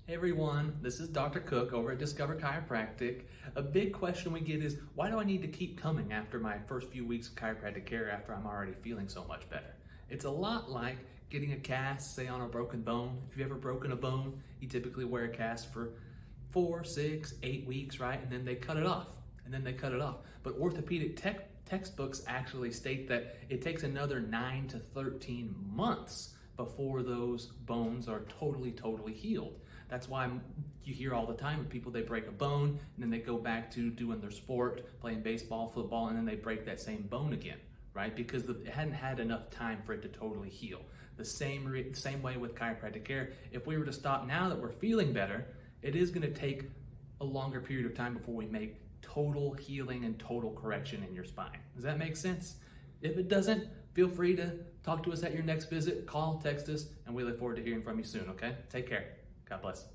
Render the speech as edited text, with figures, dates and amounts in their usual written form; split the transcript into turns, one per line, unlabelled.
Hey everyone, this is Dr. Cook over at Discover Chiropractic. A big question we get is, why do I need to keep coming after my first few weeks of chiropractic care after I'm already feeling so much better? It's a lot like getting a cast, say on a broken bone. If you've ever broken a bone, you typically wear a cast for 4, 6, 8 weeks, right? And then they cut it off, But orthopedic textbooks actually state that it takes another 9 to 13 months before those bones are totally healed. That's why you hear all the time of people, they break a bone and then they go back to doing their sport, playing baseball, football, and then they break that same bone again, right? Because it hadn't had enough time for it to totally heal. The same way with chiropractic care. If we were to stop now that we're feeling better, it is going to take a longer period of time before we make total healing and total correction in your spine. Does that make sense? If it doesn't, feel free to talk to us at your next visit, call, text us, and we look forward to hearing from you soon, okay? Take care. God bless.